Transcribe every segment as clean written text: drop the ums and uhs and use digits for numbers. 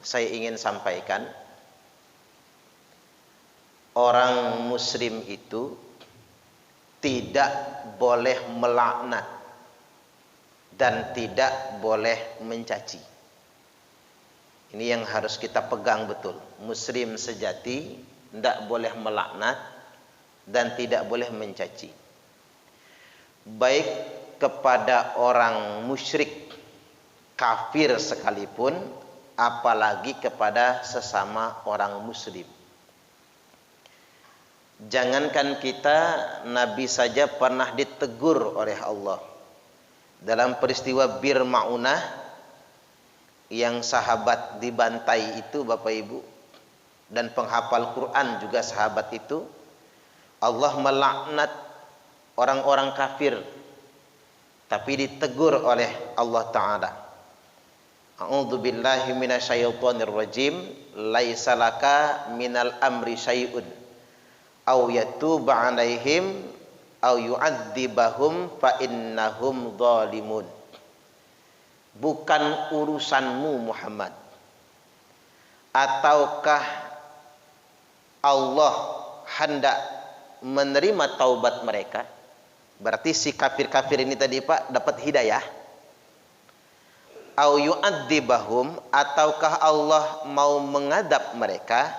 saya ingin sampaikan, orang muslim itu tidak boleh melaknat dan tidak boleh mencaci. Ini yang harus kita pegang betul. Muslim sejati tidak boleh melaknat dan tidak boleh mencaci, baik kepada orang musyrik kafir sekalipun, apalagi kepada sesama orang muslim. Jangankan kita, Nabi saja pernah ditegur oleh Allah dalam peristiwa Bir Ma'unah, yang sahabat dibantai itu Bapak Ibu, dan penghafal Quran juga sahabat itu. Allah melaknat orang-orang kafir, tapi ditegur oleh Allah Ta'ala. A'udzubillahi minasyaitonirrajim. Laisa laka minal amri syai'un aw yatuba 'alaihim aw yu'adzibahum fa innahum zalimun. Bukan urusanmu Muhammad, ataukah Allah hendak menerima taubat mereka. Berarti si kafir-kafir ini tadi Pak dapat hidayah. Au yu'adzibahum, ataukah Allah mau mengadab mereka.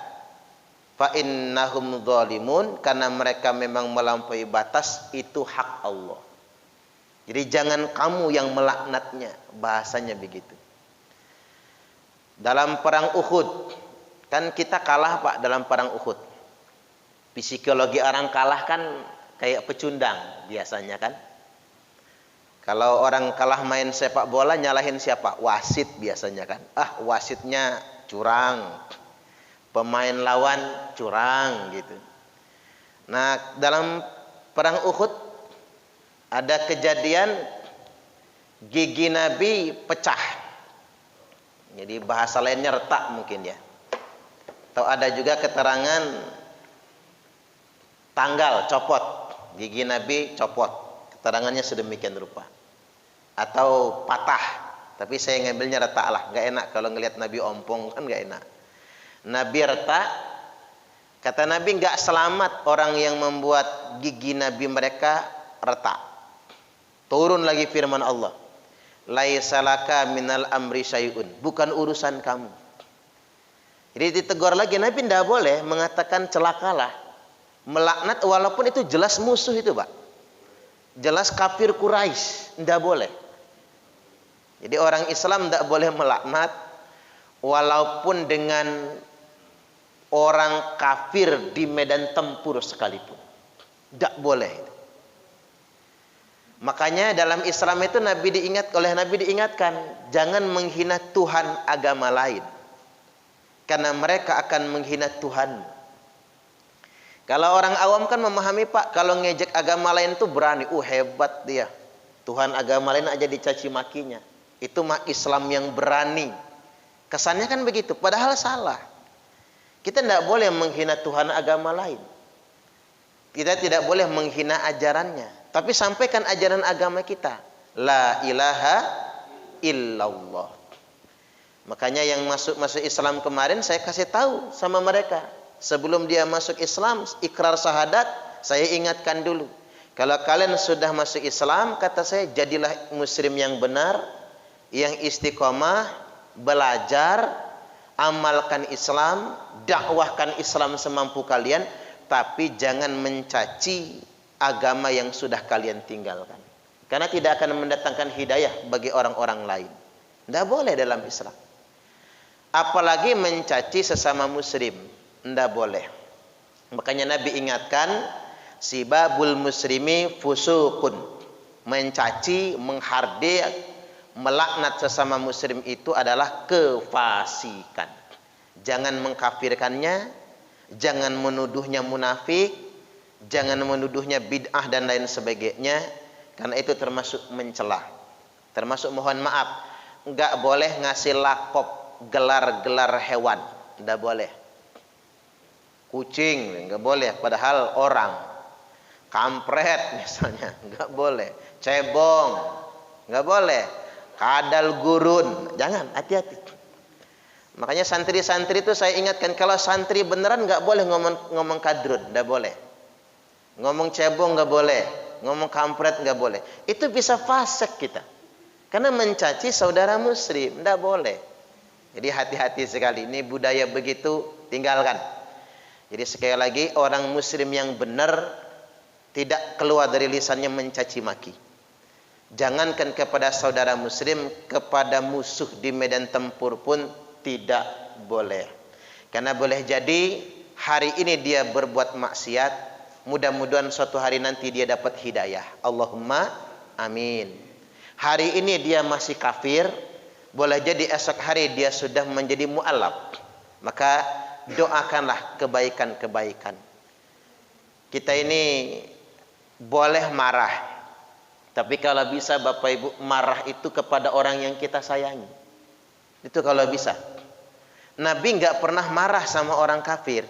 Fa innahum zalimun, karena mereka memang melampaui batas, itu hak Allah. Jadi jangan kamu yang melaknatnya, bahasanya begitu. Dalam perang Uhud, kan kita kalah Pak dalam perang Uhud. Psikologi orang kalah kan kayak pecundang biasanya kan. Kalau orang kalah main sepak bola, nyalahin siapa? Wasit biasanya kan. Ah, wasitnya curang, pemain lawan curang gitu. Nah, dalam perang Uhud ada kejadian gigi Nabi pecah. Jadi bahasa lainnya retak mungkin ya. Atau ada juga keterangan tanggal copot, gigi Nabi copot, keterangannya sedemikian rupa. Atau patah, tapi saya ngambilnya retak lah, nggak enak kalau ngelihat Nabi ompong kan nggak enak. Nabi retak, kata Nabi nggak selamat orang yang membuat gigi Nabi mereka retak. Turun lagi firman Allah, laisa laka minal amri syai'un, bukan urusan kamu. Jadi ditegur lagi, Nabi tidak boleh mengatakan celakalah, melaknat walaupun itu jelas musuh itu Pak, jelas kafir Quraisy, tidak boleh. Jadi orang Islam tidak boleh melaknat walaupun dengan orang kafir di medan tempur sekalipun, tidak boleh. Makanya dalam Islam itu oleh Nabi diingatkan, jangan menghina Tuhan agama lain, karena mereka akan menghina Tuhan. Kalau orang awam kan memahami Pak, kalau ngejek agama lain itu berani, hebat dia, Tuhan agama lain aja dicaci makinya, itu mah Islam yang berani. Kesannya kan begitu, padahal salah. Kita tidak boleh menghina Tuhan agama lain, kita tidak boleh menghina ajarannya, tapi sampaikan ajaran agama kita, la ilaha illallah. Makanya yang masuk Islam kemarin saya kasih tahu sama mereka, sebelum dia masuk Islam, ikrar syahadat, saya ingatkan dulu, kalau kalian sudah masuk Islam, kata saya, jadilah muslim yang benar, yang istiqomah, belajar, amalkan Islam, dakwahkan Islam semampu kalian, tapi jangan mencaci agama yang sudah kalian tinggalkan, karena tidak akan mendatangkan hidayah bagi orang-orang lain. Tidak boleh dalam Islam, apalagi mencaci sesama muslim, tidak boleh. Makanya Nabi ingatkan, sibabul muslimi fusukun, mencaci, menghardik, melaknat sesama muslim itu adalah kefasikan. Jangan mengkafirkannya, jangan menuduhnya munafik, jangan menuduhnya bid'ah dan lain sebagainya, karena itu termasuk mencela. Termasuk mohon maaf, enggak boleh ngasih lakop gelar-gelar hewan, enggak boleh. Kucing enggak boleh, padahal orang. Kampret misalnya enggak boleh. Cebong enggak boleh. Kadal gurun, jangan, hati-hati. Makanya santri-santri itu saya ingatkan, kalau santri beneran nggak boleh ngomong kadrun, nggak boleh. Ngomong cebong nggak boleh, ngomong kampret nggak boleh. Itu bisa fasik kita. Karena mencaci saudara muslim, nggak boleh. Jadi hati-hati sekali. Ini budaya begitu, tinggalkan. Jadi sekali lagi, orang muslim yang benar tidak keluar dari lisannya mencaci maki. Jangankan kepada saudara muslim, kepada musuh di medan tempur pun tidak boleh. Karena boleh jadi hari ini dia berbuat maksiat, mudah-mudahan suatu hari nanti dia dapat hidayah. Allahumma amin. Hari ini dia masih kafir, boleh jadi esok hari dia sudah menjadi mu'alaf. Maka doakanlah kebaikan-kebaikan. Kita ini boleh marah, tapi kalau bisa Bapak Ibu, marah itu kepada orang yang kita sayangi. Itu kalau bisa. Nabi nggak pernah marah sama orang kafir,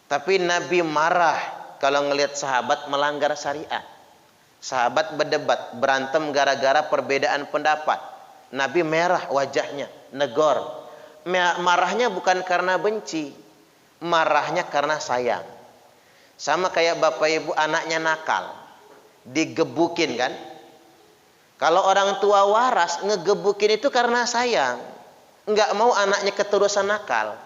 tapi Nabi marah kalau ngelihat sahabat melanggar syariat. Sahabat berdebat, berantem gara-gara perbedaan pendapat. Nabi merah wajahnya, negor. Marahnya bukan karena benci, marahnya karena sayang. Sama kayak Bapak Ibu anaknya nakal, digebukin kan? Kalau orang tua waras, ngegebukin itu karena sayang, nggak mau anaknya keterusan nakal.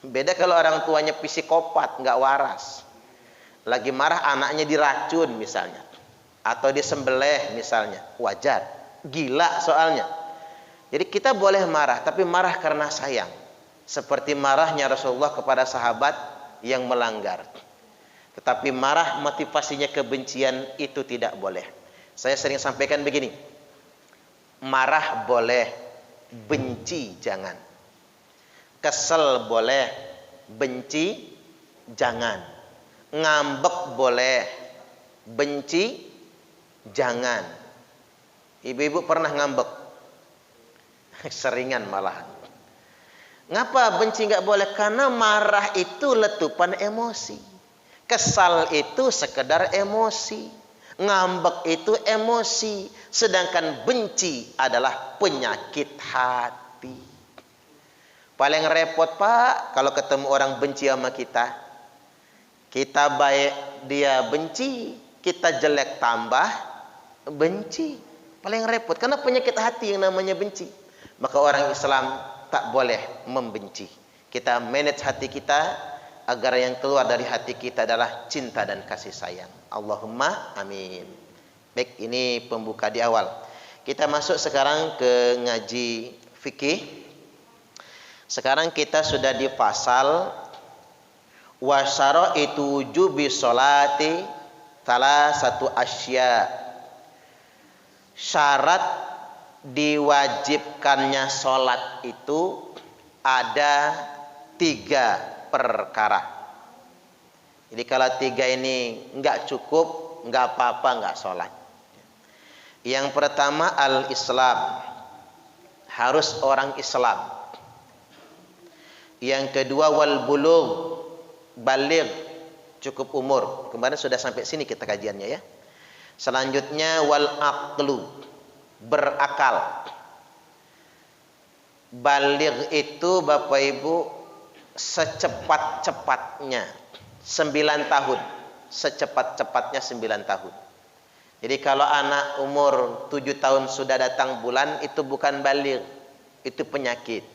Beda kalau orang tuanya psikopat, nggak waras. Lagi marah anaknya diracun misalnya, atau disembelih misalnya, wajar. Gila soalnya. Jadi kita boleh marah, tapi marah karena sayang. Seperti marahnya Rasulullah kepada sahabat yang melanggar. Tetapi marah motivasinya kebencian, itu tidak boleh. Saya sering sampaikan begini, marah boleh, benci jangan. Kesel boleh, benci jangan. Ngambek boleh, benci jangan. Ibu-ibu pernah ngambek? Seringan malahan. Ngapa benci nggak boleh? Karena marah itu letupan emosi. Kesal itu sekedar emosi. Ngambek itu emosi. Sedangkan benci adalah penyakit hati. Paling repot Pak, kalau ketemu orang benci sama kita. Kita baik, dia benci. Kita jelek, tambah benci. Paling repot. Karena penyakit hati yang namanya benci. Maka orang Islam tak boleh membenci. Kita manage hati kita agar yang keluar dari hati kita adalah cinta dan kasih sayang. Allahumma amin. Baik, ini pembuka di awal. Kita masuk sekarang ke ngaji fikih. Sekarang kita sudah di pasal wasyaraitu wujubi sholati salah satu asya. Syarat diwajibkannya sholat itu ada 3 perkara. Jadi kalau 3 ini enggak cukup, enggak apa-apa enggak sholat. Yang pertama al-Islam, harus orang Islam. Yang kedua wal bulugh, baligh, cukup umur. Kemarin sudah sampai sini kita kajiannya ya. Selanjutnya wal aqlu, berakal. Baligh itu Bapak Ibu secepat-cepatnya 9 tahun. Secepat-cepatnya 9 tahun. Jadi kalau anak umur 7 tahun sudah datang bulan, itu bukan baligh, itu penyakit.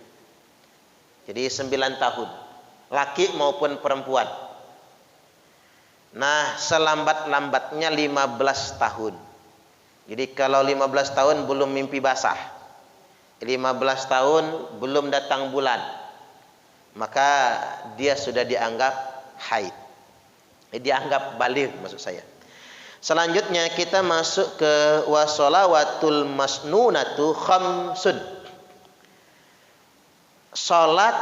Jadi 9 tahun, laki maupun perempuan. Nah, selambat-lambatnya 15 tahun. Jadi kalau 15 tahun belum mimpi basah, 15 tahun belum datang bulan, maka dia sudah dianggap haid. Dianggap baligh maksud saya. Selanjutnya kita masuk ke wasolawatul masnunatu khamsun. Salat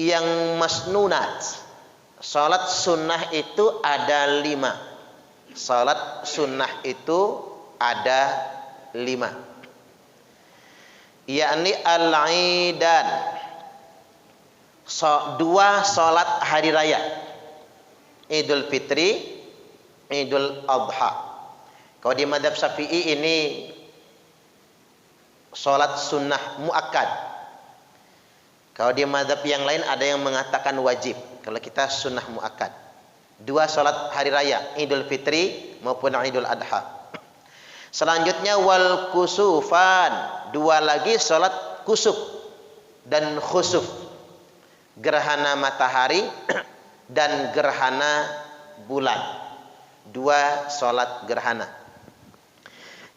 yang masnunat, salat sunnah itu ada 5. Salat sunnah itu ada 5. Yakni al-aidan, 2 salat hari raya, Idul Fitri, Idul Adha. Kalau di mazhab Syafi'i ini salat sunnah muakkad. Kalau di mazhab yang lain ada yang mengatakan wajib. Kalau kita sunnah muakkad. 2 salat hari raya, Idul Fitri maupun Idul Adha. Selanjutnya wal kusufan, 2 lagi salat kusuf dan khusuf. Gerhana matahari dan gerhana bulan. 2 salat gerhana.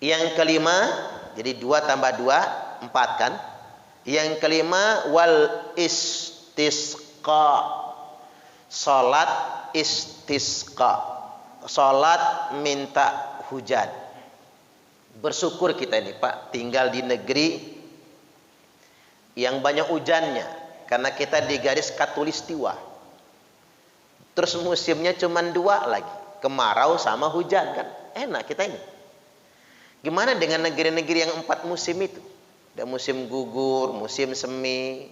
Yang kelima, jadi 2 tambah 2, 4 kan? Yang kelima wal istisqa. Salat istisqa. Salat minta hujan. Bersyukur kita ini Pak, tinggal di negeri yang banyak hujannya, karena kita di garis khatulistiwa. Terus musimnya cuma 2 lagi, kemarau sama hujan kan. Enak kita ini. Gimana dengan negeri-negeri yang 4 musim itu? Ada musim gugur, musim semi,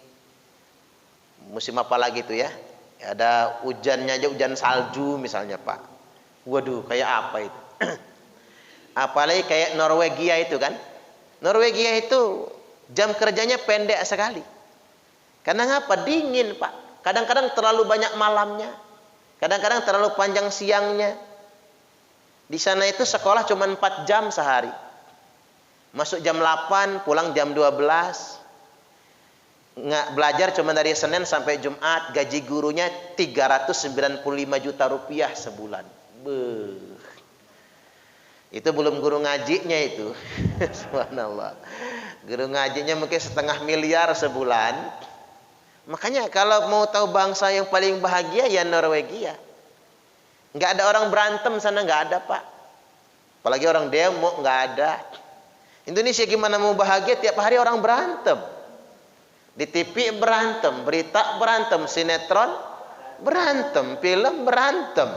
musim apa lagi itu ya? Ada hujannya aja, hujan salju misalnya Pak. Waduh, kayak apa itu? Apalagi kayak Norwegia itu kan? Norwegia itu jam kerjanya pendek sekali. Karena ngapa? Dingin Pak. Kadang-kadang terlalu banyak malamnya. Kadang-kadang terlalu panjang siangnya. Di sana itu sekolah cuma 4 jam sehari. Masuk jam 8, pulang jam 12. Nggak belajar cuma dari Senin sampai Jumat. Gaji gurunya 395 juta rupiah sebulan. Beuh. Itu belum guru ngajinya itu. Subhanallah. Guru ngajinya mungkin 1,5 miliar sebulan. Makanya kalau mau tahu bangsa yang paling bahagia ya Norwegia. Nggak ada orang berantem sana, nggak ada Pak. Apalagi orang demo, nggak ada. Indonesia gimana mau bahagia, tiap hari orang berantem. Di TV berantem, berita berantem, sinetron berantem, film berantem,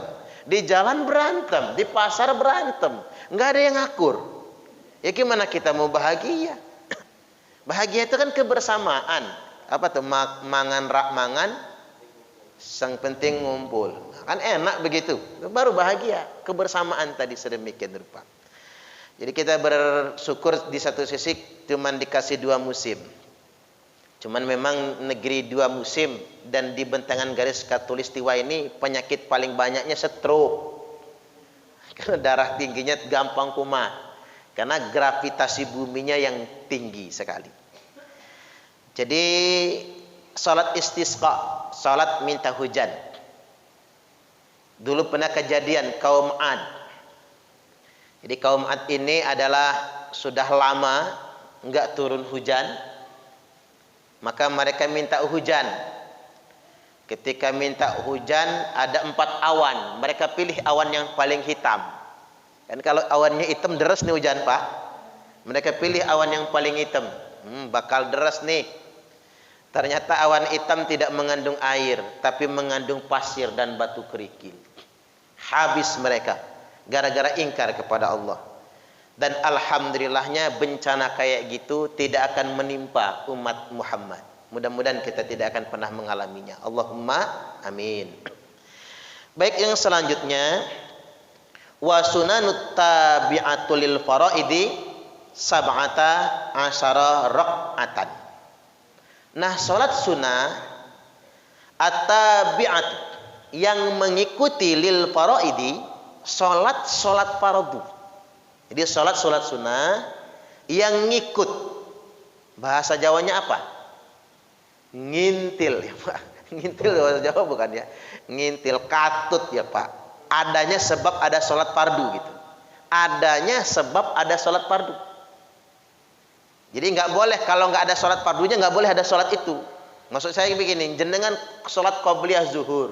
di jalan berantem, di pasar berantem, nggak ada yang akur. Ya gimana kita mau bahagia? Bahagia itu kan kebersamaan. Apa tuh? Mangan rak mangan, sang penting ngumpul. Kan enak begitu, baru bahagia. Kebersamaan tadi sedemikian rupa. Jadi kita bersyukur di satu sisi cuman dikasih 2 musim. Cuman memang negeri 2 musim, dan di bentangan garis khatulistiwa ini penyakit paling banyaknya stroke. Karena darah tingginya gampang kumat. Karena gravitasi buminya yang tinggi sekali. Jadi salat istisqa, salat minta hujan. Dulu pernah kejadian kaum Ad. Jadi kaum Ad ini adalah sudah lama enggak turun hujan, maka mereka minta hujan. Ketika minta hujan ada 4 awan, mereka pilih awan yang paling hitam. Kan kalau awannya hitam deras nih hujan Pak. Mereka pilih awan yang paling hitam. Bakal deras nih. Ternyata awan hitam tidak mengandung air, tapi mengandung pasir dan batu kerikil. Habis mereka gara-gara ingkar kepada Allah. Dan alhamdulillahnya bencana kayak gitu tidak akan menimpa umat Muhammad. Mudah-mudahan kita tidak akan pernah mengalaminya. Allahumma amin. Baik, yang selanjutnya wa sunanut tabi'atu lil faraidi sab'ata asyara raq'atan. Nah, salat sunnah at-tabi'at yang mengikuti lil faraidi, salat fardu. Jadi salat sunnah yang ngikut. Bahasa Jawanya apa? Ngintil ya Pak. Ngintil bahasa Jawa bukan ya? Ngintil, katut ya Pak. Adanya sebab ada salat fardu gitu. Adanya sebab ada salat fardu. Jadi nggak boleh kalau nggak ada salat fardunya, nggak boleh ada salat itu. Maksud saya begini, jenengan salat qobliyah zuhur,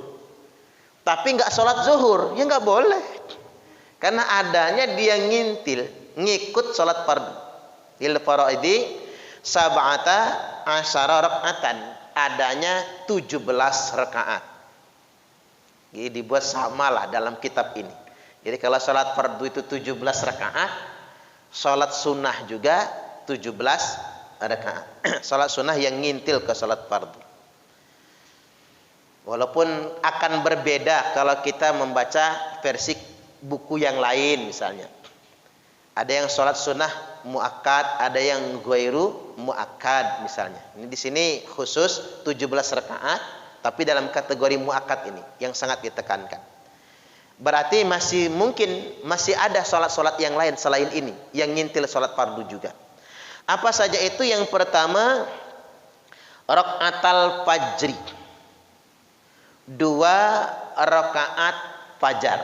tapi nggak salat zuhur, ya nggak boleh. Karena adanya dia ngintil, ngikut salat fardu. Il faraidi sab'ata asyara raka'atan. Adanya 17 rakaat. Jadi dibuat samalah dalam kitab ini. Jadi kalau salat fardu itu 17 rakaat, salat sunnah juga 17 rakaat. Salat sunnah yang ngintil ke salat fardu. Walaupun akan berbeda kalau kita membaca versi buku yang lain misalnya. Ada yang sholat sunnah muakkad, ada yang ghairu muakkad misalnya. Ini di sini khusus 17 rakaat, tapi dalam kategori muakkad ini yang sangat ditekankan. Berarti masih mungkin masih ada salat-salat yang lain selain ini yang ngintil salat fardu juga. Apa saja itu? Yang pertama, rakaatal fajri. 2 rakaat fajar.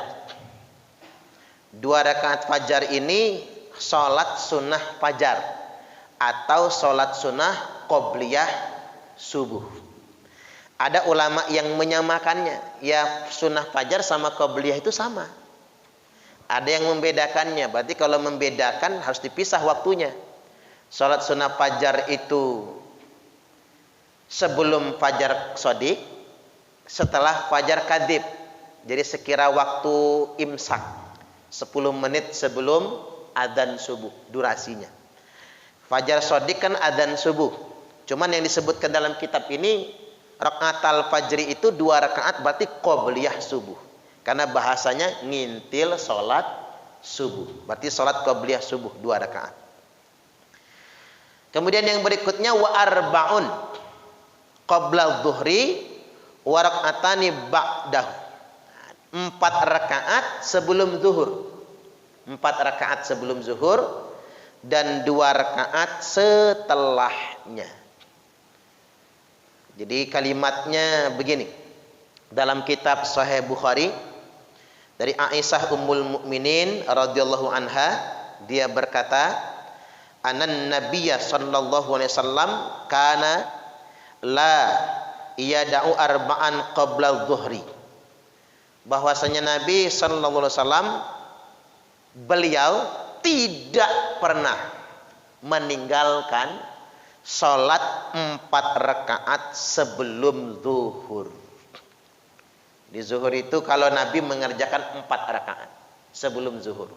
2 rakaat fajar ini salat sunnah fajar atau salat sunnah qobliyah subuh. Ada ulama yang menyamakannya, ya sunnah fajar sama qobliyah itu sama. Ada yang membedakannya, berarti kalau membedakan harus dipisah waktunya. Salat sunnah fajar itu sebelum fajar shadiq, setelah fajar kadhib. Jadi sekira waktu imsak 10 menit sebelum adzan subuh durasinya. Fajar shadiq kan adzan subuh. Cuman yang disebutkan dalam kitab ini rakaatal fajri itu 2 rakaat berarti qobliyah subuh. Karena bahasanya ngintil salat subuh. Berarti salat qobliyah subuh 2 rakaat. Kemudian yang berikutnya wa arbaun qabla dhuhri wa rak'atani ba'dahu. 4 rakaat sebelum zuhur. 4 rakaat sebelum zuhur dan 2 rakaat setelahnya. Jadi kalimatnya begini. Dalam kitab Sahih Bukhari dari Aisyah Ummul Mukminin radhiyallahu anha, dia berkata, "Anan Nabiyya sallallahu alaihi wasallam kana la yada'u arba'an qabla dhuhri." Bahwasanya Nabi sallallahu alaihi wasallam beliau tidak pernah meninggalkan salat 4 rakaat sebelum zuhur. Di zuhur itu kalau Nabi mengerjakan 4 rakaat sebelum zuhur.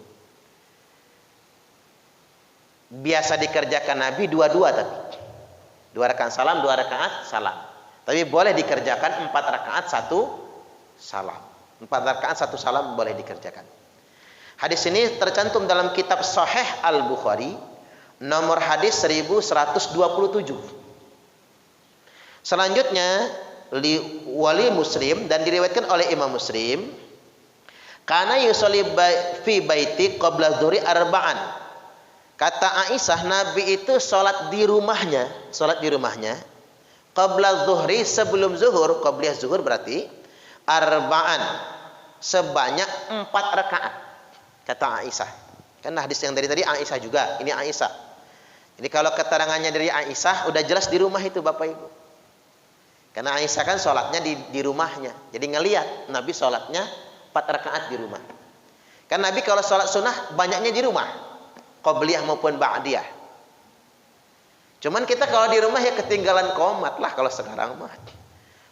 Biasa dikerjakan Nabi 2-2 tapi. 2 rakaat salam, 2 rakaat salam. Tapi boleh dikerjakan 4 rakaat 1 salam. 4 rakaat 1 salam boleh dikerjakan. Hadis ini tercantum dalam kitab Sahih Al-Bukhari nomor hadis 1127. Selanjutnya wali Muslim dan diriwayatkan oleh Imam Muslim, kana yusolli fi baiti qabla dhuhri arba'an. Kata Aisyah, Nabi itu salat di rumahnya qabla dhuhri sebelum zuhur, qabliyah zuhur berarti arba'an, sebanyak 4 rakaat. Kata Aisyah. Kan hadis yang dari tadi Aisyah juga, ini Aisyah. Jadi kalau keterangannya dari Aisyah udah jelas di rumah itu Bapak Ibu. Karena Aisyah kan sholatnya di rumahnya. Jadi ngelihat Nabi sholatnya 4 rakaat di rumah. Kan Nabi kalau sholat sunnah banyaknya di rumah, qobliyah maupun ba'diyah. Cuman kita kalau di rumah ya ketinggalan qomat lah kalau sekarang mah.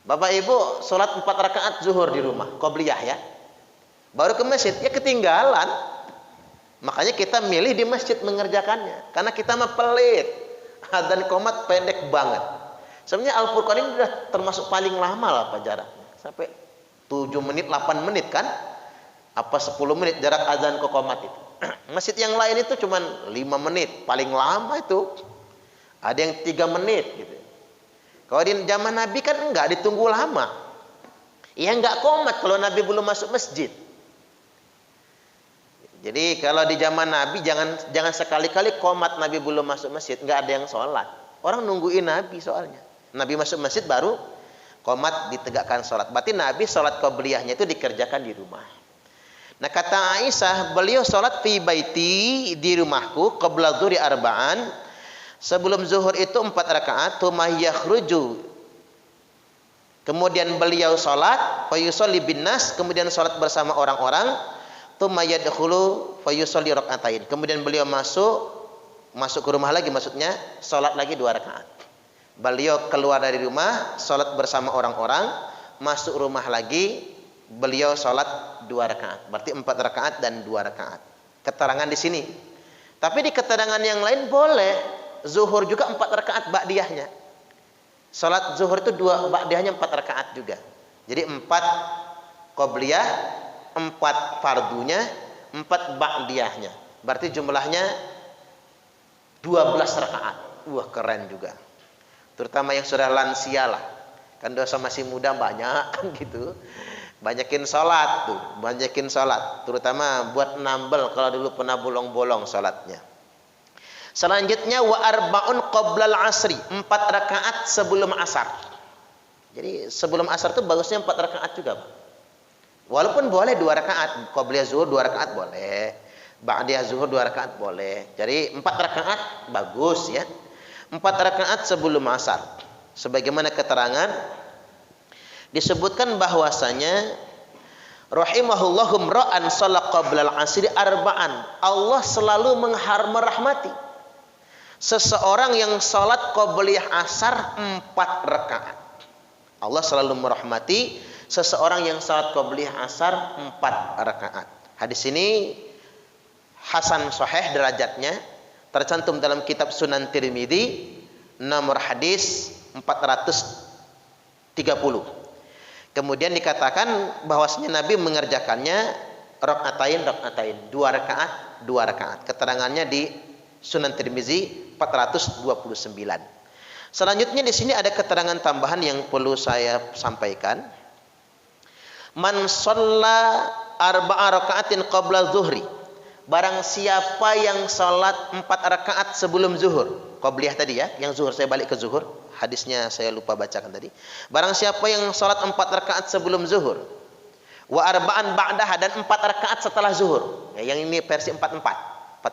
Bapak Ibu sholat 4 rakaat zuhur di rumah, qobliyah ya. Baru ke masjid ya ketinggalan. Makanya kita milih di masjid mengerjakannya. Karena kita mah pelit. Adzan qomat pendek banget. Sebenarnya Al-Furqan ini sudah termasuk paling lama lah Pak jaraknya. Sampai 7 menit, 8 menit kan? Apa 10 menit jarak adzan ke qomat itu. Masjid yang lain itu cuma 5 menit. Paling lama itu. Ada yang 3 menit gitu. Kalau di zaman Nabi kan enggak ditunggu lama. Ya enggak qomat kalau Nabi belum masuk masjid. Jadi kalau di zaman Nabi jangan sekali-kali qomat Nabi belum masuk masjid, enggak ada yang sholat. Orang nungguin Nabi soalnya. Nabi masuk masjid baru qomat ditegakkan sholat. Berarti Nabi sholat qobliyahnya itu dikerjakan di rumah. Nah kata Aisyah, beliau sholat fi baiti, di rumahku, qabla dhuhri arba'an, sebelum zuhur itu 4 rakaat, tsumma yakhruju. Kemudian beliau sholat, fa yusolli bin nas, kemudian sholat bersama orang-orang, tsumma yadkhulu fa yusolli rak'atain. Kemudian beliau masuk ke rumah lagi, maksudnya sholat lagi 2 rakaat. Beliau keluar dari rumah, sholat bersama orang-orang, masuk rumah lagi, beliau sholat 2 rakaat. Berarti 4 rakaat dan 2 rakaat. Keterangan di sini. Tapi di keterangan yang lain boleh zuhur juga 4 rakaat ba'diyahnya. Sholat zuhur itu 2 ba'diyahnya 4 rakaat juga. Jadi 4 qobliyah, 4 fardunya, 4 ba'diyahnya. Berarti jumlahnya 12 rakaat. Wah, keren juga. Terutama yang sudah lansia lah. Kan dosa masih muda banyak kan gitu. Banyakin sholat tuh, banyakin sholat. Terutama buat nambel kalau dulu pernah bolong-bolong sholatnya. Selanjutnya wa arba'un qoblal asri, 4 rakaat sebelum asar. Jadi sebelum asar tuh bagusnya 4 rakaat juga, Pak. Walaupun boleh 2 rakaat, qobliyah zuhur 2 rakaat boleh, ba'diyah zuhur 2 rakaat boleh. Jadi 4 rakaat bagus ya. 4 rakaat sebelum asar. Sebagaimana keterangan disebutkan bahwasanya rahimahullahu ra'an shalat qablal asri arba'an. Allah selalu merahmati seseorang yang salat qabliyah asar 4 rakaat. Allah selalu merahmati seseorang yang salat qabliyah asar 4 rakaat. Hadis ini hasan sahih derajatnya, tercantum dalam kitab Sunan Tirmidzi nomor hadis 430. Kemudian dikatakan bahwasanya Nabi mengerjakannya rakaatain, 2 rakaat, 2 rakaat. Keterangannya di Sunan Tirmizi 429. Selanjutnya di sini ada keterangan tambahan yang perlu saya sampaikan. Man shalla arba'a rakaatin qabla zuhri. Barang siapa yang salat 4 rakaat sebelum zuhur. Qabliyah tadi ya, yang zuhur saya balik ke zuhur. Hadisnya saya lupa bacakan tadi. Barang siapa yang salat 4 rakaat sebelum zuhur, wa arba'an ba'daha, dan 4 rakaat setelah zuhur. Ya, yang ini versi 4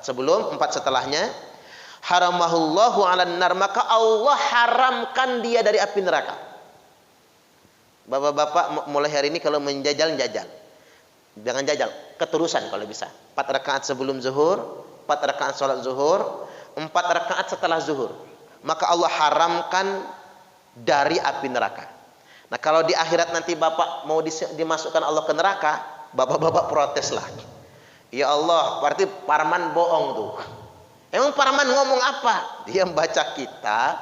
sebelum, 4 setelahnya. Haramahullahu 'alan nar, maka Allah haramkan dia dari api neraka. Bapak-bapak mulai hari ini kalau menjajal, jangan jajal, keterusan kalau bisa. 4 rakaat sebelum zuhur, 4 rakaat salat zuhur, 4 rakaat setelah zuhur. Maka Allah haramkan dari api neraka. Nah, kalau di akhirat nanti bapak mau dimasukkan Allah ke neraka, bapak-bapak protes lah. Ya Allah, berarti Parman bohong tuh. Emang Parman ngomong apa? Dia membaca kitab,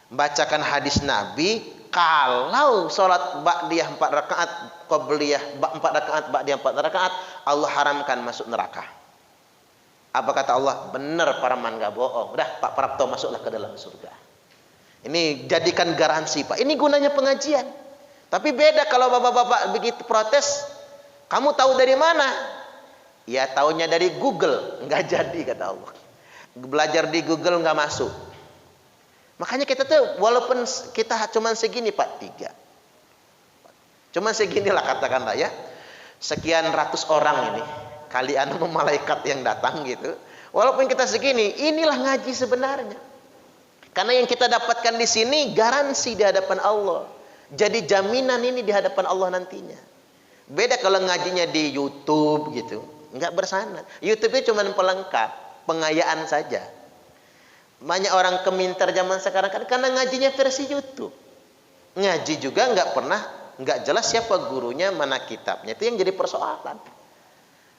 bacakan hadis Nabi, kalau sholat ba'diyah 4 rakaat, qabliyah 4 rakaat, ba'diyah 4 rakaat, Allah haramkan masuk neraka. Apa kata Allah? Benar Parman gak bohong. Udah Pak Prapto masuklah ke dalam surga. Ini jadikan garansi Pak. Ini gunanya pengajian. Tapi beda kalau bapak-bapak begitu protes. Kamu tahu dari mana? Ya taunya dari Google. Nggak jadi kata Allah. Belajar di Google nggak masuk. Makanya kita tuh walaupun kita cuma segini Pak, 3. Cuma seginilah katakanlah ya. Sekian ratus orang ini. Kali anu malaikat yang datang gitu. Walaupun kita segini, inilah ngaji sebenarnya. Karena yang kita dapatkan di sini garansi di hadapan Allah. Jadi jaminan ini di hadapan Allah nantinya. Beda kalau ngajinya di YouTube gitu, nggak bersanad. YouTube itu cuma pelengkap, pengayaan saja. Banyak orang keminter zaman sekarang kan karena ngajinya versi YouTube. Ngaji juga nggak jelas siapa gurunya, mana kitabnya. Itu yang jadi persoalan.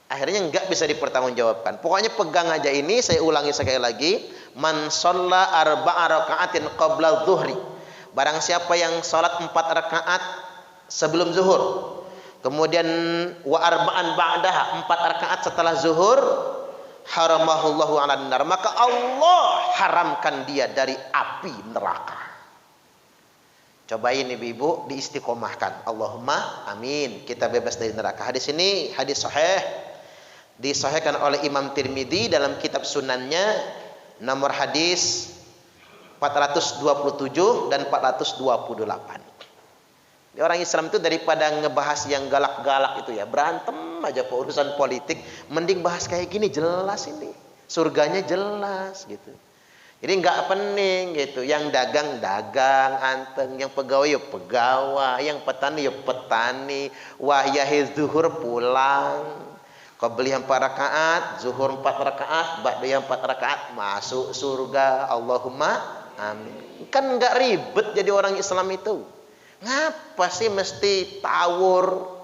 Akhirnya nggak bisa dipertanggungjawabkan. Pokoknya pegang aja ini, saya ulangi sekali lagi. Man shalla arba'a raka'atin qabla zuhri. Barang siapa yang salat 4 rakaat sebelum zuhur. Kemudian wa arba'an ba'daha, 4 rakaat setelah zuhur, haramahullahu 'alan nar, maka Allah haramkan dia dari api neraka. Cobain ibu-ibu diistiqomahkan. Allahumma amin. Kita bebas dari neraka. Hadis ini hadis sahih. Disahihkan oleh Imam Tirmidzi dalam kitab Sunannya nomor hadis 427 dan 428. Orang Islam itu daripada ngebahas yang galak-galak itu ya, berantem aja urusan politik, mending bahas kayak gini, jelas ini. Surganya jelas gitu. Jadi nggak pening gitu. Yang dagang anteng, yang pegawai ya pegawai, yang petani ya petani. Wahyahi zuhur pulang. Qabliyah 4 rakaat, zuhur 4 rakaat, ba'diyah 4 rakaat, masuk surga. Allahumma amin. Kan nggak ribet jadi orang Islam itu. Ngapa sih mesti tawur,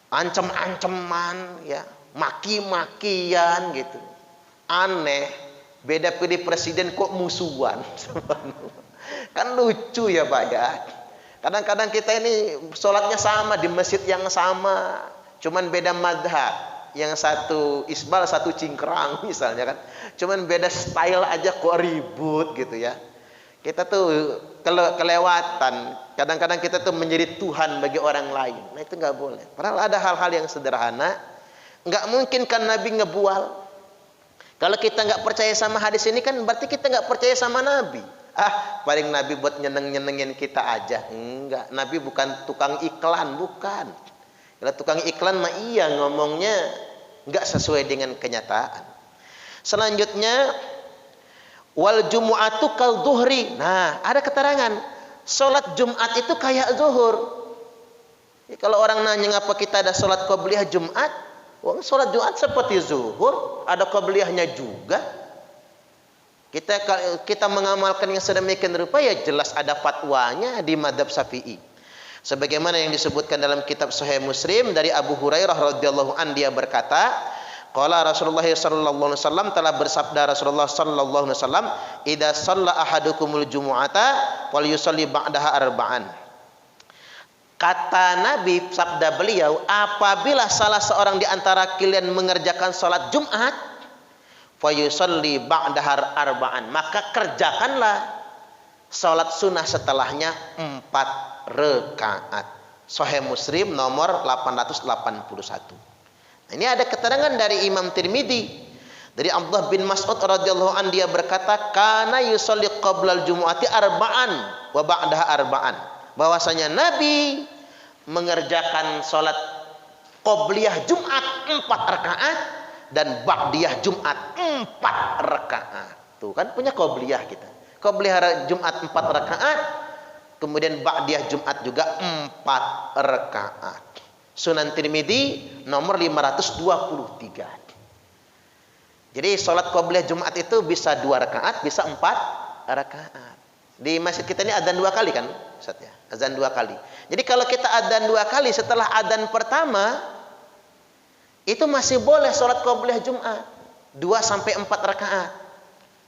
ancam-ancaman, ya, maki-makian gitu. Aneh. Beda pilih presiden kok musuhan. Kan lucu ya Pak ya. Kadang-kadang kita ini sholatnya sama di masjid yang sama, cuman beda madhab. Yang satu isbal, satu cingkrang misalnya kan. Cuman beda style aja kok ribut gitu ya. Kita tuh kalau kelewatan, kadang-kadang kita tuh menjadi Tuhan bagi orang lain. Nah itu nggak boleh. Padahal ada hal-hal yang sederhana. Nggak mungkin kan Nabi ngebual. Kalau kita nggak percaya sama hadis ini kan berarti kita nggak percaya sama Nabi. Paling Nabi buat nyenengin kita aja. Enggak, Nabi bukan tukang iklan, bukan. Kalau tukang iklan mah iya ngomongnya enggak sesuai dengan kenyataan. Selanjutnya wal jumu'atu kal dhuhri. Nah, ada keterangan salat Jumat itu kayak zuhur. Kalau orang nanya ngapa kita ada salat qabliyah Jumat? Wong salat Jumat seperti zuhur, ada qabliyahnya juga. Kita mengamalkan yang sedemikian rupa ya jelas ada fatwanya di mazhab Syafi'i. Sebagaimana yang disebutkan dalam kitab Sahih Muslim dari Abu Hurairah radhiyallahu an, dia berkata, qala Rasulullah sallallahu alaihi wasallam, telah bersabda Rasulullah sallallahu alaihi wasallam, idza shalla ahadukumul jumu'ata falyusalli ba'daha arba'an. Kata Nabi, sabda beliau, apabila salah seorang di antara kalian mengerjakan salat Jumat, fayusalli ba'dahar arba'an, maka kerjakanlah salat sunnah setelahnya 4 rakaat. Sahih Muslim nomor 881. Nah, ini ada keterangan dari Imam Tirmidzi dari Abdullah bin Mas'ud radhiyallahu an, dia berkata, kana yusalli qablal jumu'ati arba'an wa ba'daha arba'an, bahwasanya Nabi mengerjakan salat qabliyah Jumat 4 rakaat dan ba'diyah Jumat 4 rakaat. Tuh kan punya qabliyah kita. Qabliyah Jumat 4 rakaat, kemudian ba'diyah Jumat juga 4 rakaat. Sunan Tirmidzi nomor 523. Jadi salat qabliyah Jumat itu bisa 2 rakaat, bisa 4 rakaat. Di masjid kita ini adzan 2 kali kan, Ustaz ya? Adzan 2 kali. Jadi kalau kita adzan 2 kali setelah adzan pertama, itu masih boleh sholat qabliyah Jumat 2 sampai 4 rakaat.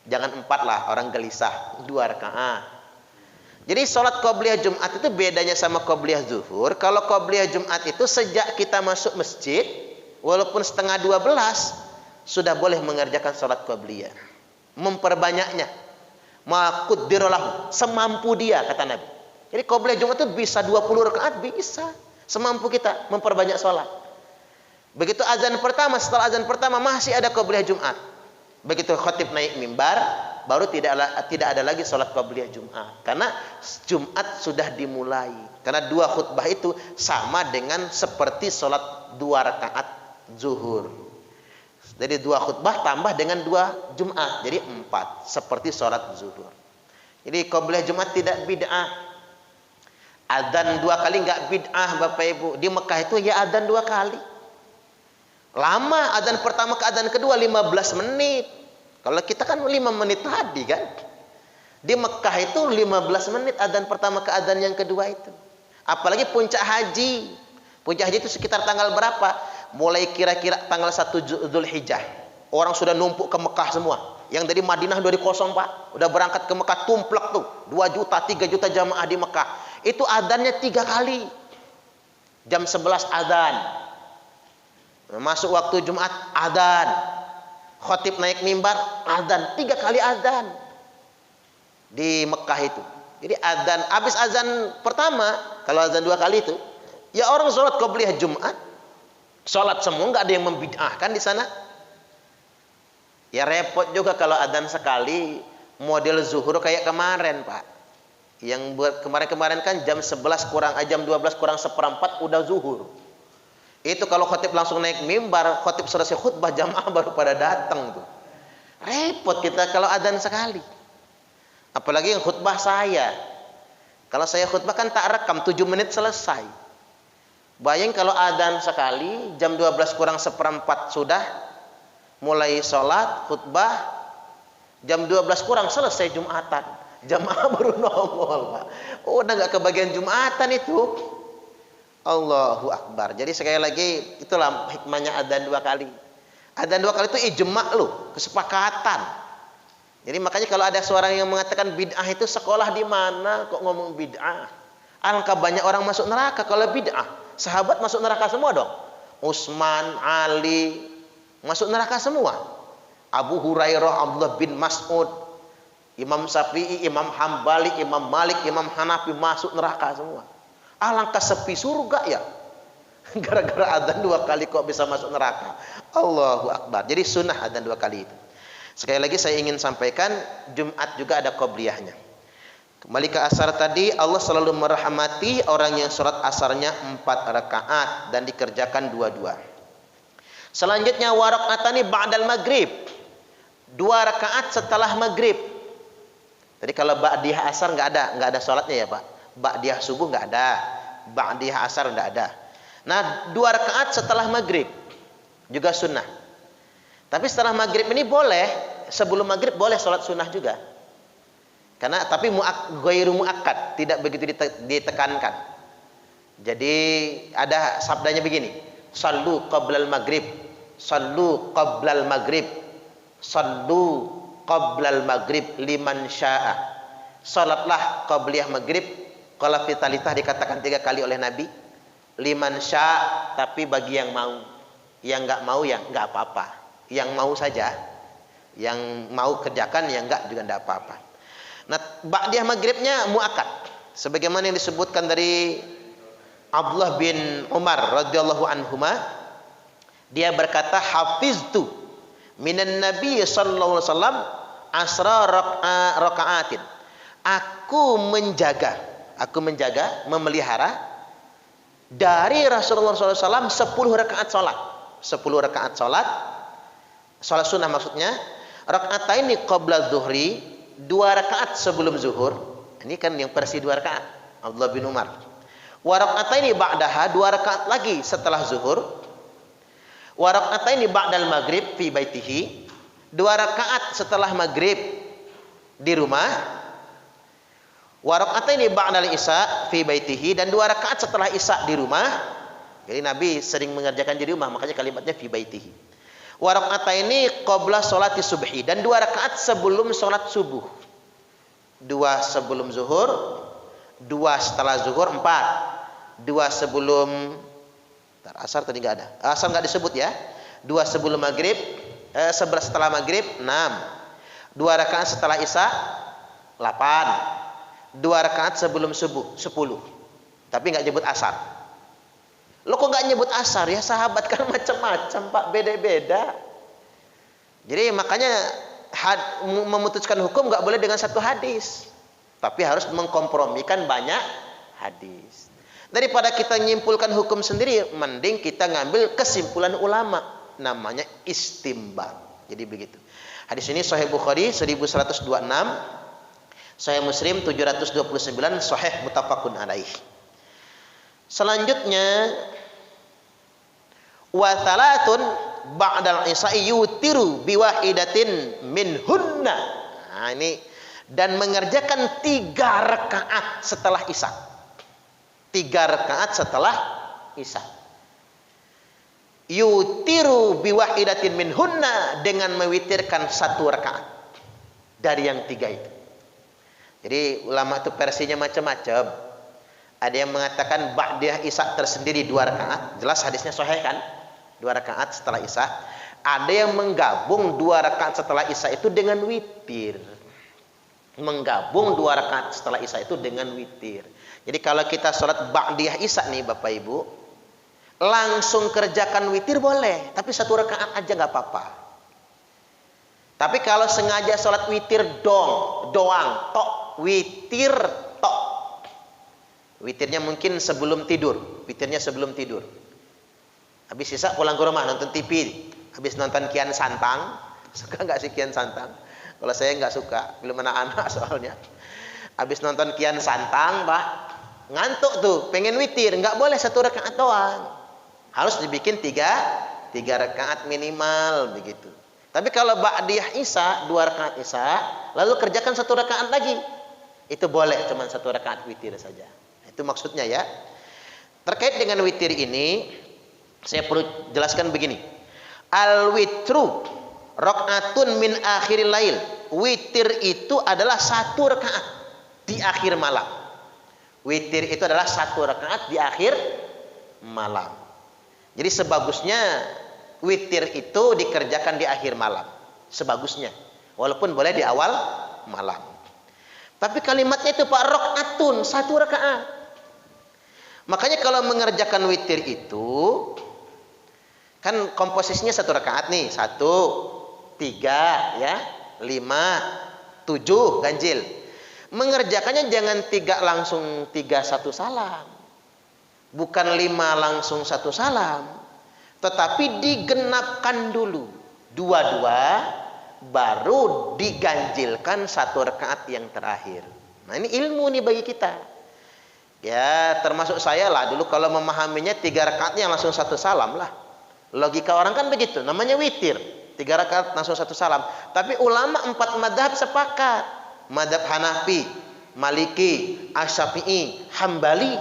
Jangan 4 lah, orang gelisah. 2 rakaat. Jadi sholat qabliyah Jumat itu bedanya sama qabliyah zuhur. Kalau qabliyah Jumat itu sejak kita masuk masjid, walaupun setengah 12, sudah boleh mengerjakan sholat qabliyah. Memperbanyaknya. Ma quddirolahu, semampu dia, kata Nabi. Jadi qabliyah Jumat itu bisa 20 rakaat, bisa. Semampu kita memperbanyak sholat. Begitu azan pertama, setelah azan pertama masih ada qabliyah Jumat. Begitu khatib naik mimbar, baru tidak ada lagi salat qabliyah Jumat. Karena Jumat sudah dimulai. Karena 2 khutbah itu sama dengan seperti salat 2 rakaat zuhur. Jadi 2 khutbah tambah dengan 2 Jumat, jadi 4 seperti salat zuhur. Jadi qabliyah Jumat tidak bid'ah. Adzan 2 kali enggak bid'ah, Bapak Ibu. Di Mekah itu ya adzan 2 kali. Lama adzan pertama ke adzan kedua 15 menit. Kalau kita kan 5 menit tadi kan. Di Mekah itu 15 menit adzan pertama ke adzan yang kedua itu. Apalagi puncak haji. Puncak haji itu sekitar tanggal berapa? Mulai kira-kira tanggal 1 Dzulhijjah. Orang sudah numpuk ke Mekah semua. Yang dari Madinah udah dikosong, Pak. Udah berangkat ke Mekah tumplek tuh. 2 juta, 3 juta jamaah di Mekah. Itu adzannya 3 kali. Jam 11 adzan. Masuk waktu Jumat adzan, khatib naik mimbar adzan, 3 kali adzan di Mekah itu. Jadi adzan, habis adzan pertama, kalau adzan 2 kali itu, ya orang sholat qabliyah Jumat, sholat semua, nggak ada yang membid'ahkan di sana. Ya repot juga kalau adzan sekali, model zuhur kayak kemarin, Pak. Yang kemarin-kemarin kan jam 11 kurang, jam 12 kurang seperempat udah zuhur. Itu kalau khatib langsung naik mimbar, khatib selesai khutbah, jamaah baru pada datang tuh. Repot kita kalau adzan sekali. Apalagi yang khutbah saya. Kalau saya khutbah kan tak rekam, 7 menit selesai. Bayang kalau adzan sekali, jam 12 kurang seperempat sudah mulai sholat, khutbah, jam 12 kurang selesai Jumatan. Jamaah baru nongol, Pak. Oh, udah nggak kebagian Jumatan itu. Allahu Akbar. Jadi sekali lagi itulah hikmahnya adzan 2 kali. Adzan 2 kali itu ijma' loh, kesepakatan. Jadi makanya kalau ada seorang yang mengatakan bid'ah itu sekolah di mana kok ngomong bid'ah? Alangkah banyak orang masuk neraka kalau bid'ah. Sahabat masuk neraka semua dong. Utsman, Ali masuk neraka semua. Abu Hurairah, Abdullah bin Mas'ud, Imam Syafi'i, Imam Hambali, Imam Malik, Imam Hanafi masuk neraka semua. Alangkah sepi surga ya. Gara-gara adzan 2 kali kok bisa masuk neraka. Allahu Akbar. Jadi sunnah adzan 2 kali itu. Sekali lagi saya ingin sampaikan, Jumat juga ada qobliyahnya. Kembali ke asar tadi, Allah selalu merahmati orang yang sholat asarnya 4 rakaat dan dikerjakan 2-2. Selanjutnya warakatani ba'dal maghrib. 2 rakaat setelah maghrib. Jadi kalau ba'diyah asar nggak ada sholatnya ya Pak. Ba'diyah subuh nggak ada, ba'diyah asar nggak ada. Nah 2 rakaat setelah maghrib juga sunnah. Tapi setelah maghrib ini boleh, sebelum maghrib boleh sholat sunnah juga. Karena tapi ghairu muakkad, tidak begitu ditekankan. Jadi ada sabdanya begini, sallu qablal maghrib, sallu qablal maghrib, sallu qablal maghrib liman syaa. Salatlah qabliyah maghrib, kalau vitalitah dikatakan 3 kali oleh Nabi. Liman syaa, tapi bagi yang mau. Yang enggak mau ya enggak apa-apa. Yang mau saja. Yang mau kerjakan yang enggak juga enggak apa-apa. Nah, ba'diyah maghribnya muakkad. Sebagaimana yang disebutkan dari Abdullah bin Umar radhiyallahu anhuma, dia berkata, hafiztu minan nabi sallallahu alaihi wasallam asra raka'atin. Aku menjaga, memelihara dari Rasulullah SAW 10 rakaat sholat. 10 rakaat sholat. Sholat sunnah maksudnya. Raka'ataini qabla zuhri, 2 rakaat sebelum zuhur. Ini kan yang versi 2 rakaat. Abdullah bin Umar. Wa raka'ataini ba'daha, 2 rakaat lagi setelah zuhur. Wa raka'ataini ba'dal maghrib fi baitihi, 2 rakaat setelah maghrib di rumah. Wa raka'ataini ba'dal isya fi baitihi, dan 2 rakaat setelah isya di rumah. Jadi Nabi sering mengerjakan di rumah, makanya kalimatnya fi baitihi. Wa raka'ataini qabla sholati subhi, dan 2 rakaat sebelum sholat subuh. 2 sebelum zuhur, 2 setelah zuhur, 4. 2 sebelum asar tadi enggak ada. Asar enggak disebut ya. 2 sebelum maghrib, 11 setelah maghrib, 6. 2 rakaat setelah isya, 8. 2 rakaat sebelum subuh, 10. Tapi nggak nyebut asar. Lo kok nggak nyebut asar ya? Sahabat kan macam-macam Pak, beda-beda. Jadi makanya memutuskan hukum nggak boleh dengan 1 hadis, tapi harus mengkompromikan banyak hadis. Daripada kita nyimpulkan hukum sendiri, mending kita ngambil kesimpulan ulama, namanya istimbat. Jadi begitu. Hadis ini Sahih Bukhari 1126. Sahih Muslim 729, sahih muttafaqun alaih. Selanjutnya wa thalatun ba'dal isya'i yutiru biwahidatin minhunna. Nah, ini dan mengerjakan 3 rakaat setelah isya. 3 rakaat setelah isya. Yutiru biwahidatin minhunna, dengan mewitirkan 1 rakaat dari yang 3 itu. Jadi ulama itu versinya macam-macam. Ada yang mengatakan ba'diyah isya tersendiri 2 rakaat, jelas hadisnya sahih kan? 2 rakaat setelah isya. Ada yang menggabung 2 rakaat setelah isya itu dengan witir. Menggabung 2 rakaat setelah isya itu dengan witir. Jadi kalau kita sholat ba'diyah isya nih Bapak Ibu, langsung kerjakan witir boleh, tapi 1 rakaat aja nggak apa-apa. Tapi kalau sengaja sholat witir doang, tok, witir tok. Witirnya mungkin sebelum tidur. Witirnya sebelum tidur. Habis isya pulang ke rumah nonton TV. Habis nonton Kian Santang. Suka nggak sih Kian Santang? Kalau saya nggak suka, belum anak-anak soalnya. Habis nonton Kian Santang, Pak, ngantuk tuh, pengen witir. Nggak boleh 1 rakaat doang. Harus dibikin 3 rakaat minimal begitu. Tapi kalau ba'diyah isya, 2 rakaat isya, lalu kerjakan 1 rakaat lagi, itu boleh, cuma 1 rakaat witir saja. Itu maksudnya ya. Terkait dengan witir ini, saya perlu jelaskan begini. Al-witru rakaatun min akhiril lail. Witir itu adalah 1 rakaat di akhir malam. Witir itu adalah 1 rakaat di akhir malam. Jadi sebagusnya witir itu dikerjakan di akhir malam. Sebagusnya. Walaupun boleh di awal malam. Tapi kalimatnya itu Pak, rakaatun, 1 rakaat. Makanya kalau mengerjakan witir itu kan komposisinya 1 rakaat nih. 1, 3, ya, 5, 7 ganjil. Mengerjakannya jangan 3 langsung 3 1 salam. Bukan 5 langsung 1 salam. Tetapi digenapkan dulu 2 baru diganjilkan 1 rakaat yang terakhir. Nah, ini ilmu nih bagi kita. Ya, termasuk saya lah dulu kalau memahaminya 3 rakaatnya langsung 1 salam lah. Logika orang kan begitu, namanya witir. 3 rakaat langsung 1 salam. Tapi ulama 4 madhab sepakat. Madhab Hanafi, Maliki, Asy-Syafi'i, Hambali.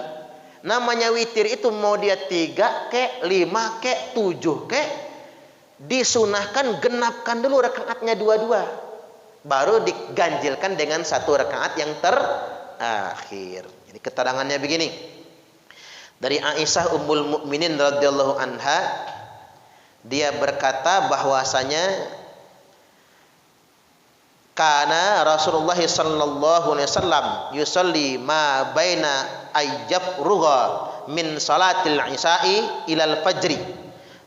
Namanya witir itu mau dia 3 kek, 5 kek, 7 kek, disunahkan genapkan dulu rakaatnya 2. Baru diganjilkan dengan 1 rakaat yang terakhir. Jadi keterangannya begini. Dari Aisyah Ummul Mukminin radhiyallahu anha, dia berkata bahwasanya kana Rasulullah sallallahu alaihi wasallam yusalli ma baina ayyabruha min salatil isya'i ilal fajri.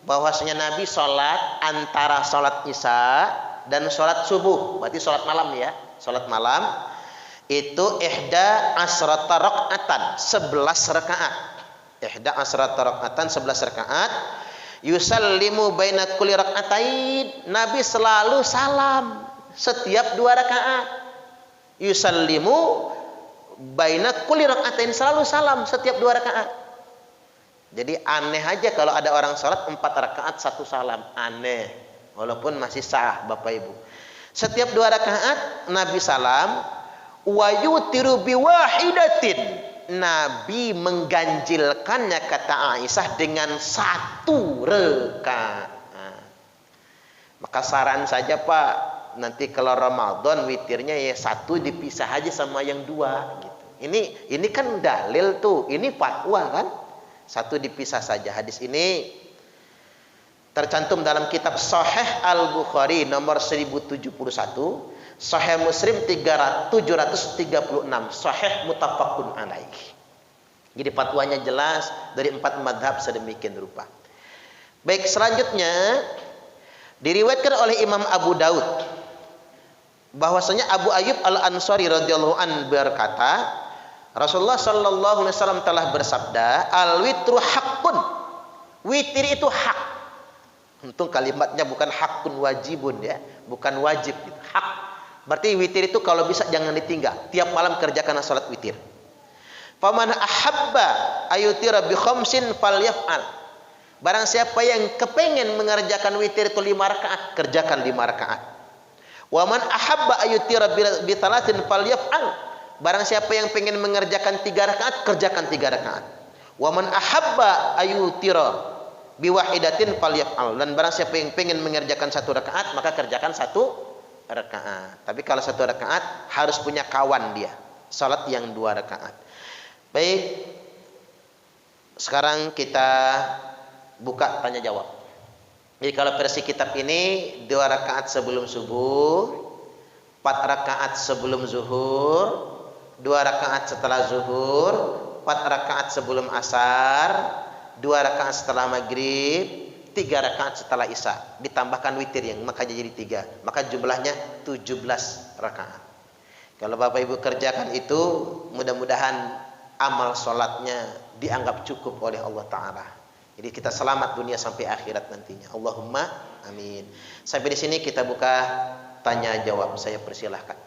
Bahwasanya Nabi salat antara salat isya dan salat subuh, berarti salat malam ya. Salat malam itu ihda asrata rakaatan, 11 rakaat. Ihda asrata rakaatan, 11 rakaat. Yusallimu baina kulli rakaatain, Nabi selalu salam setiap 2 rakaat. Yusallimu baina kulli rakaatain, selalu salam setiap 2 rakaat. Jadi aneh aja kalau ada orang salat 4 rakaat 1 salam, aneh. Walaupun masih sah Bapak Ibu. Setiap 2 rakaat Nabi salam, wa yutiru biwahidatin. Nabi mengganjilkannya kata Aisyah dengan 1 rakaat. Maka saran saja Pak, nanti kalau Ramadan witirnya ya 1 dipisah aja sama yang 2 gitu. Ini kan dalil tuh, ini fatwa kan? 1 dipisah saja. Hadis ini tercantum dalam kitab Sahih Al-Bukhari nomor 1071, Sahih Muslim 736, Sahih muttafaqun alaih. Jadi fatwanya jelas dari 4 madhab sedemikian rupa. Baik, selanjutnya diriwayatkan oleh Imam Abu Daud bahwasanya Abu Ayyub Al-Ansari radhiyallahu an berkata, Rasulullah sallallahu alaihi wasallam telah bersabda, al-witru haqqun. Witir itu hak. Untung kalimatnya bukan hakun wajibun ya, bukan wajib gitu. Hak. Berarti witir itu kalau bisa jangan ditinggal. Tiap malam kerjakan salat witir. Faman ahabba ayutira bi khamsin falyaf'al. Barang siapa yang kepengen mengerjakan witir itu 5 rakaat, kerjakan 5 rakaat. Wa man ahabba ayutira bi thalathin falyaf'al. Barang siapa yang pengen mengerjakan 3 rakaat, kerjakan 3 rakaat. Wa man ahabba ayutira bi wahidatin falyaf'al. Dan barang siapa yang pengen mengerjakan 1 rakaat, maka kerjakan 1 rakaat. Tapi kalau 1 rakaat harus punya kawan dia. Salat yang 2 rakaat. Baik. Sekarang kita buka tanya jawab. Jadi kalau versi kitab ini 2 rakaat sebelum subuh, 4 rakaat sebelum zuhur, 2 rakaat setelah zuhur, 4 rakaat sebelum asar, 2 rakaat setelah maghrib, 3 rakaat setelah isya, ditambahkan witir yang maka jadi 3, maka jumlahnya 17 rakaat. Kalau Bapak Ibu kerjakan itu, mudah-mudahan amal sholatnya dianggap cukup oleh Allah Ta'ala. Jadi kita selamat dunia sampai akhirat nantinya. Allahumma amin. Sampai di sini kita buka tanya jawab. Saya persilahkan.